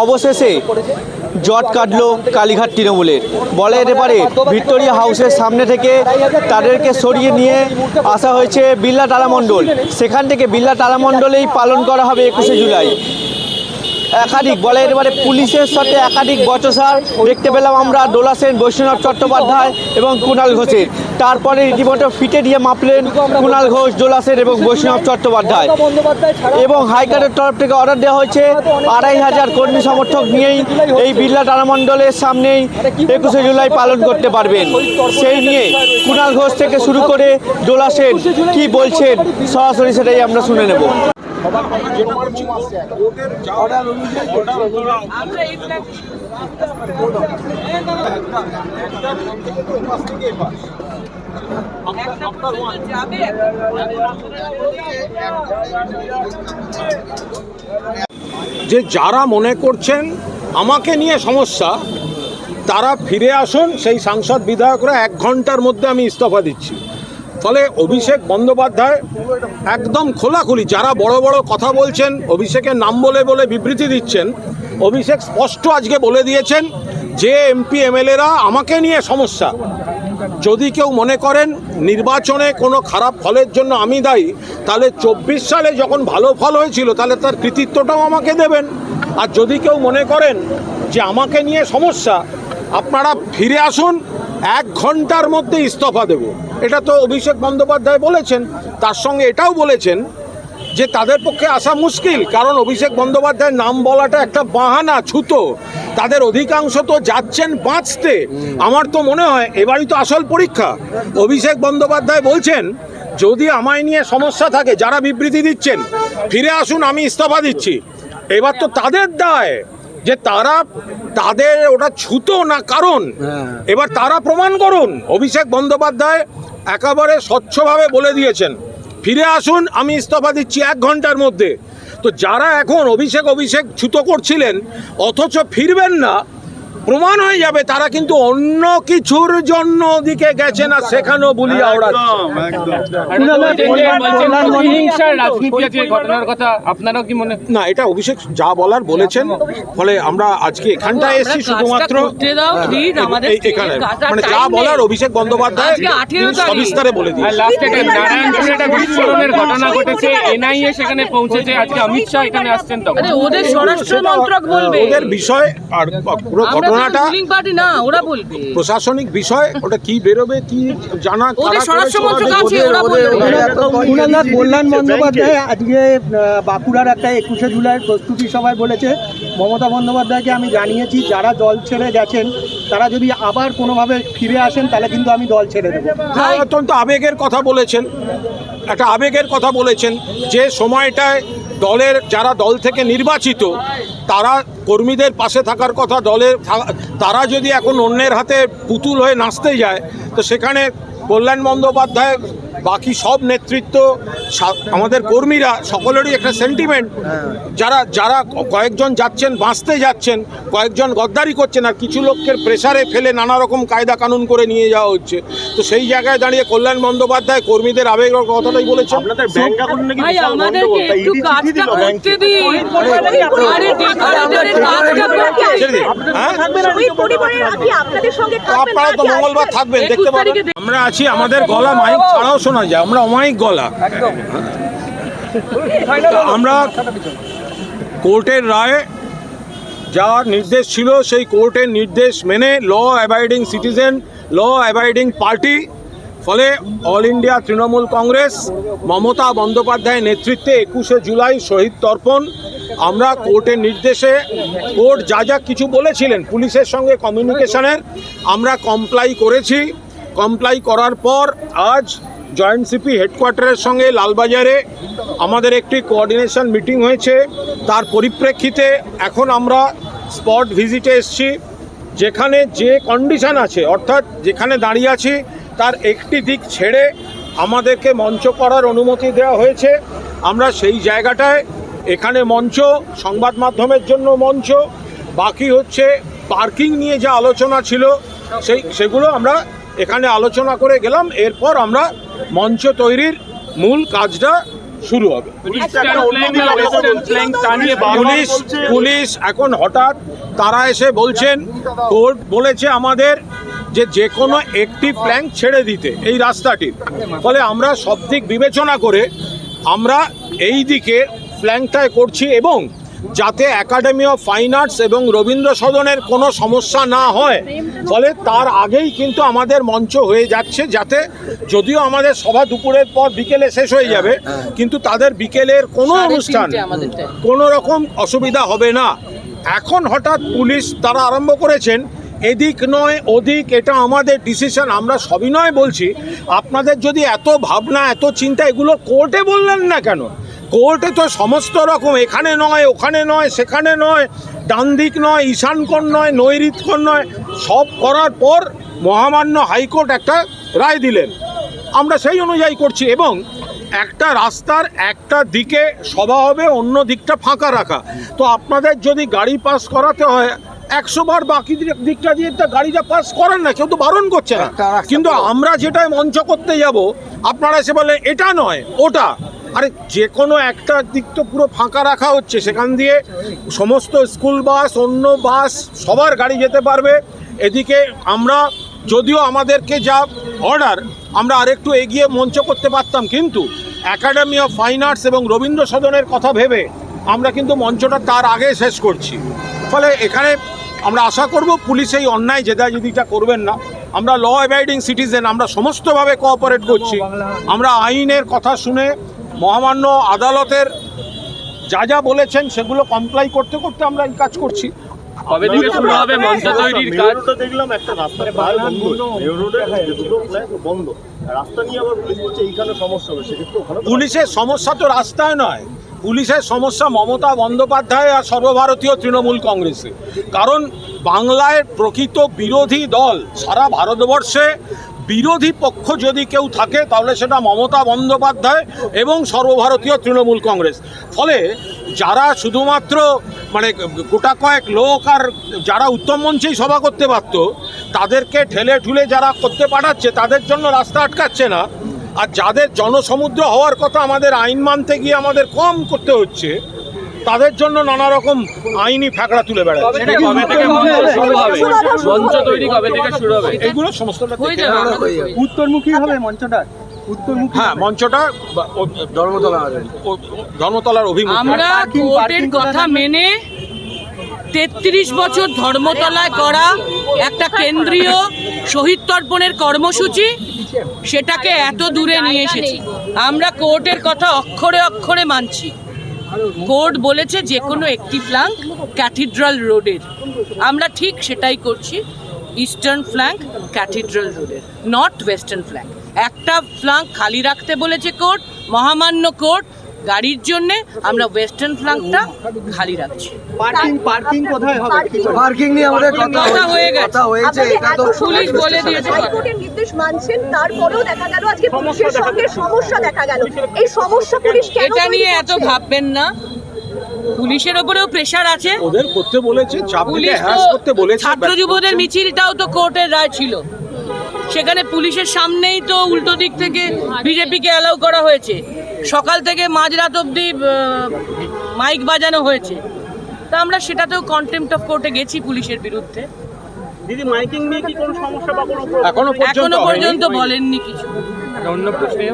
অবশেষে জট কাটলো কালীঘাট তৃণমূলের। বলের এবারে ভিক্টোরিয়া হাউসের সামনে থেকে তাদেরকে সরিয়ে নিয়ে আসা হয়েছে বিড়লা তারামণ্ডল। সেখান থেকে বিড়লা তারামণ্ডলেই পালন করা হবে 21শে জুলাই। একাধিক বলের এবারে পুলিশের সাথে একাধিক বচসার দেখতে পেলাম আমরা দোলা সেন, বৈষ্ণব চট্টোপাধ্যায় এবং কুণাল ঘোষের। তারপরে রীতিমতো ফিটে দিয়ে মাপলেন কুণাল ঘোষ, দোলা সেন এবং বৈষ্ণব চট্টোপাধ্যায়। এবং হাইকোর্টের তরফ থেকে অর্ডার দেওয়া হয়েছে 2500 কর্মী সমর্থক নিয়েই এই বিড়লা তারামণ্ডলের সামনেই 21শে জুলাই পালন করতে পারবেন। সেই নিয়ে কুণাল ঘোষ থেকে শুরু করে দোলা সেন কী বলছেন সরাসরি সেটাই আমরা শুনে নেব। যে যারা মনে করছেন আমাকে নিয়ে সমস্যা তারা ফিরে আসুন, সেই সাংসদ বিধায়করা 1 ঘন্টার মধ্যে আমি ইস্তফা দিচ্ছি। ফলে অভিষেক বন্দ্যোপাধ্যায় একদম খোলাখুলি, যারা বড় বড় কথা বলছেন অভিষেকের নাম বলে বলে বিবৃতি দিচ্ছেন, অভিষেক স্পষ্ট আজকে বলে দিয়েছেন যে এমপি এমএলএরা আমাকে নিয়ে সমস্যা। যদি কেউ মনে করেন নির্বাচনে কোনো খারাপ ফলের জন্য আমি দায়ী, তাহলে 24 সালে যখন ভালো ফল হয়েছিল তাহলে তার কৃতিত্বটাও আমাকে দেবেন। আর যদি কেউ মনে করেন যে আমাকে নিয়ে সমস্যা, আপনারা ফিরে আসুন, 1 ঘন্টার মধ্যে ইস্তফা দেব। এটা তো অভিষেক বন্দ্যোপাধ্যায় বলেছেন। তার সঙ্গে এটাও বলেছেন যে তাদের পক্ষে আসা মুশকিল, কারণ অভিষেক বন্দ্যোপাধ্যায়ের নাম বলাটা একটা বাহানা, ছুতো। তাদের অধিকাংশ তো যাচ্ছেন বাঁচতে। আমার তো মনে হয় এবারই তো আসল পরীক্ষা। অভিষেক বন্দ্যোপাধ্যায় বলছেন যদি আমায় নিয়ে সমস্যা থাকে, যারা বিবৃতি দিচ্ছেন ফিরে আসুন আমি ইস্তফা দিচ্ছি, এবার তো তাদের দায় যে তাদের ওটা ছুতো না কারণ। এবার তারা প্রমাণ করুন। অভিষেক বন্দ্যোপাধ্যায় একেবারে স্বচ্ছভাবে বলে দিয়েছেন ফিরে আসুন আমি ইস্তফা দিচ্ছি 1 ঘন্টার মধ্যে। তো যারা এখন অভিষেক ছুতো করছিলেন অথচ ফিরবেন না, প্রমাণ হয়ে যাবে তারা কিন্তু অন্য কিছুর জন্য ওদিকে গেছে না, সেখানেও বুলিয়ে ওড়াচ্ছে। না, এটা অভিষেক যা বলার বলেছেন। ফলে আমরা আজকে এখানটায় এসেছি শুধুমাত্র এখানে, মানে যা বলার অভিষেক বন্দ্যোপাধ্যায় সবিস্তারে বলে দিয়েছেন। ঘটনা ঘটেছে, এনআইএ সেখানে পৌঁছেছে, আজকে অমিত শাহ এখানে আসছেন, তখন ওদের স্বরাষ্ট্র মন্ত্রক বলবে ওদের বিষয়। আর পুরো ঘটনাটা না, ওরা বলবে প্রশাসনিক বিষয়, ওটা কি বেরোবে কি জানা। ওদের স্বরাষ্ট্র মন্ত্রক আছে, ওরা বলবে। কল্যাণ বন্দ্যোপাধ্যায় আজকে বাঁকুড়ার একটা 21শে জুলাইয়ের প্রস্তুতি সভায় বলেছে, মমতা বন্দ্যোপাধ্যায়কে আমি জানিয়েছি যারা দল ছেড়ে গেছেন তারা যদি আবার কোনোভাবে ফিরে আসেন তাহলে কিন্তু আমি দল ছেড়ে দেবো। অত্যন্ত আবেগের কথা বলেছেন, একটা আবেগের কথা বলেছেন। যে সময়টায় দলের যারা দল থেকে নির্বাচিত তারা কর্মীদের পাশে থাকার কথা, দলের তারা যদি এখন অন্যের হাতে পুতুল হয়ে নাচতে যায়, তো সেখানে কল্যাণ বন্দ্যোপাধ্যায় বাকি সব নেতৃত্ব আমাদের কর্মীরা সকলেরই একটা সেন্টিমেন্ট। যারা কয়েকজন যাচ্ছেন বাঁচতে যাচ্ছেন, কয়েকজন গদ্দারি করছেন, আর কিছু লোককে প্রেসারে ফেলে নানা রকম কায়দা কানুন করে নিয়ে যাওয়া হচ্ছে। তো সেই জায়গায় দাঁড়িয়ে কল্যাণ বন্দ্যোপাধ্যায় কর্মীদের আবেগের কথাটাই বলেছেন। আপনারা তো মঙ্গলবার থাকবেন, দেখতে পাবেন। আমরা আছি, আমাদের গলা মাইক ছাড়াও শোনা যায়, আমরা অমায়িক গলা। আমরা কোর্টের রায়ে যা নির্দেশ ছিল সেই কোর্টের নির্দেশ মেনে law abiding citizen, law abiding party, ফলে all India Trinamool Congress Mamata বন্দ্যোপাধ্যায়ের নেতৃত্বে 21শে জুলাই শহীদ তর্পণ। আমরা কোর্টের নির্দেশে, কোর্ট যা যা কিছু বলেছিলেন পুলিশের সঙ্গে কমিউনিকেশনের, আমরা কমপ্লাই করেছি। কমপ্লাই করার পর আজ জয়েন্ট সিপি হেডকোয়ার্টারের সঙ্গে লালবাজারে আমাদের একটি কোঅর্ডিনেশন মিটিং হয়েছে। তার পরিপ্রেক্ষিতে এখন আমরা স্পট ভিজিটে এসেছি। যেখানে যে কন্ডিশন আছে, অর্থাৎ যেখানে দাঁড়িয়ে আছি তার একটি দিক ছেড়ে আমাদেরকে মঞ্চ করার অনুমতি দেওয়া হয়েছে। আমরা সেই জায়গাটায়, এখানে মঞ্চ, সংবাদ মাধ্যমের জন্য মঞ্চ, বাকি হচ্ছে পার্কিং নিয়ে যা আলোচনা ছিল সেগুলো আমরা এখানে আলোচনা করে গেলাম। এরপর আমরা মঞ্চ তৈরির মূল কাজটা শুরু হবে। পুলিশ এখন হঠাৎ তারা এসে বলছেন, কোর্ট বলেছে আমাদের যে কোনো একটি ফ্ল্যাঙ্ক ছেড়ে দিতে এই রাস্তাটির, ফলে আমরা সব দিক বিবেচনা করে আমরা এই দিকে ফ্ল্যাঙ্কটায় করছি, এবং যাতে একাডেমি অফ ফাইন আর্টস এবং রবীন্দ্র সদনের কোনো সমস্যা না হয়, ফলে তার আগেই কিন্তু আমাদের মঞ্চ হয়ে যাচ্ছে, যাতে যদিও আমাদের সভা দুপুরের পর বিকেলে শেষ হয়ে যাবে, কিন্তু তাদের বিকেলের কোনো অনুষ্ঠান কোনো রকম অসুবিধা হবে না। এখন হঠাৎ পুলিশ তারা আরম্ভ করেছেন এদিক নয় ওদিক, এটা আমাদের ডিসিশন, আমরা সবই নয় বলছি। আপনাদের যদি এত ভাবনা এত চিন্তা, এগুলো কোর্টে বললেন না কেন? কোর্টে তো সমস্ত রকম, এখানে নয় ওখানে নয় সেখানে নয়, ডান দিক নয় ঈশানকোণ নয় নৈঋত্যকোণ নয়, সব করার পর মহামান্য হাইকোর্ট একটা রায় দিলেন, আমরা সেই অনুযায়ী করছি। এবং একটা রাস্তার একটা দিকে সভা হবে, অন্য দিকটা ফাঁকা রাখা। তো আপনাদের যদি গাড়ি পাস করাতে হয় 100 বার বাকি দিকটা দিয়ে গাড়িটা পাস করেন না, কেউ তো বারণ করছে না, কিন্তু আমরা যেটাই মঞ্চ করতে যাব আপনারা এসে বলে এটা নয় ওটা। আরে যে কোনো একটা দিক তো পুরো ফাঁকা রাখা হচ্ছে, সেখান দিয়ে সমস্ত স্কুল বাস অন্য বাস সবার গাড়ি যেতে পারবে। এদিকে আমরা যদিও আমাদেরকে যা অর্ডার আমরা আরেকটু এগিয়ে মঞ্চ করতে পারতাম, কিন্তু একাডেমি অফ ফাইন আর্টস এবং রবীন্দ্র সদনের কথা ভেবে আমরা কিন্তু মঞ্চটা তার আগে শেষ করছি। ফলে এখানে আমরা আশা করব পুলিশ এই অন্যায় জেদাজেদিটা করবেন না। আমরা ল অ্যাবাইডিং সিটিজেন, আমরা সমস্তভাবে কোঅপারেট করছি। আমরা আইনের কথা শুনে মহামান্য আদালতের যা যা বলেছেন সেগুলো কমপ্লাই করতে করতে আমরা এই কাজ করছি। কবে থেকে শুরু হবে মঞ্চ তৈরির কাজ? দেখলাম একটা রাস্তা প্রায় বন্ধ, মেয়র রোডে দুটো ফ্ল্যাট বন্ধ, রাস্তা নিয়ে আবার পুলিশ বলছে এইখানে সমস্যা হবে, সেক্ষেত্রে ওখানে পুলিশের সমস্যা তো রাস্তায় নয়, পুলিশের সমস্যা মমতা বন্দ্যোপাধ্যায় আর সর্বভারতীয় তৃণমূল কংগ্রেসে। কারণ বাংলায় প্রকৃত বিরোধী দল, সারা ভারতবর্ষে বিরোধী পক্ষ যদি কেউ থাকে তাহলে সেটা মমতা বন্দ্যোপাধ্যায় এবং সর্বভারতীয় তৃণমূল কংগ্রেস। ফলে যারা শুধুমাত্র মানে গোটা কয়েক লোক আর যারা উত্তম মঞ্চেই সভা করতে পারতো, তাদেরকে ঠেলে ঠুলে যারা করতে পাঠাচ্ছে তাদের জন্য রাস্তা আটকাচ্ছে না, আর যাদের জনসমুদ্র হওয়ার কথা আমাদের আইন মানতে গিয়ে আমাদের কম করতে হচ্ছে, তাদের জন্য নানা রকম আইনি ফ্যাকড়া তুলে বেড়াচ্ছে। কবে থেকে মঞ্চ শুরু হবে? মঞ্চ তৈরি কবে থেকে শুরু হবে? এইগুলো সমস্তটা উত্তরমুখী হবে মঞ্চটা, উত্তরমুখী। হ্যাঁ, মঞ্চটা ধর্মতলার অভিমুখে। আমরা কোর্টের কথা মেনে 33 বছর ধর্মতলায় করা একটা কেন্দ্রীয় শহীদ তর্পণের কর্মসূচি, সেটাকে এত দূরে নিয়ে এসেছি। আমরা কোর্টের কথা অক্ষরে অক্ষরে মানছি। কোর্ট বলেছে যে কোনো একটি ফ্ল্যাঙ্ক ক্যাথিড্রাল রোডের, আমরা ঠিক সেটাই করছি। ইস্টার্ন ফ্ল্যাঙ্ক ক্যাথিড্রাল রোডের, নট ওয়েস্টার্ন ফ্ল্যাঙ্ক। একটা ফ্ল্যাঙ্ক খালি রাখতে বলেছে কোর্ট, মহামান্য কোর্ট, গাড়ির জন্যে আমরা ওয়েস্টার্ন ফ্ল্যাঙ্কটা খালি রাখছি। পার্কিং কোথায় হবে? পার্কিং নিয়ে আমাদের কথা হয়ে গেছে, এটা তো পুলিশ বলে দিয়েছে। হাইকোর্টের নির্দেশ মানছেন, তারপরেও দেখা গেল আজকে পুলিশের সঙ্গে সমস্যা দেখা গেল। এই সমস্যা পুলিশ কেন এটা নিয়ে তৈরি এত করছে? ভাববেন না, পুলিশের ওপরেও প্রেশার আছে। ওদের করতে বলেছে, চাপ দিতে পুলিশ হ্যারাস করতে তো বলেছে। ছাত্র যুবদের মিছিলটাও তো কোর্টের রায় ছিল, সেখানে পুলিশের সামনেই তো উল্টো দিক থেকে বিজেপিকে অ্যালাউ করা হয়েছে। সকাল থেকে মাঝরাত অবধি মাইক বাজানো হয়েছে, তা আমরা সেটাতেও কন্টেম্পট অফ কোর্টে গেছি পুলিশের বিরুদ্ধে। দিদি মাইকিং নিয়ে কি কোনো সমস্যা বা কোনো এখনো এখনো পর্যন্ত পর্যন্ত বলেননি কিছু। অন্য প্রশ্নে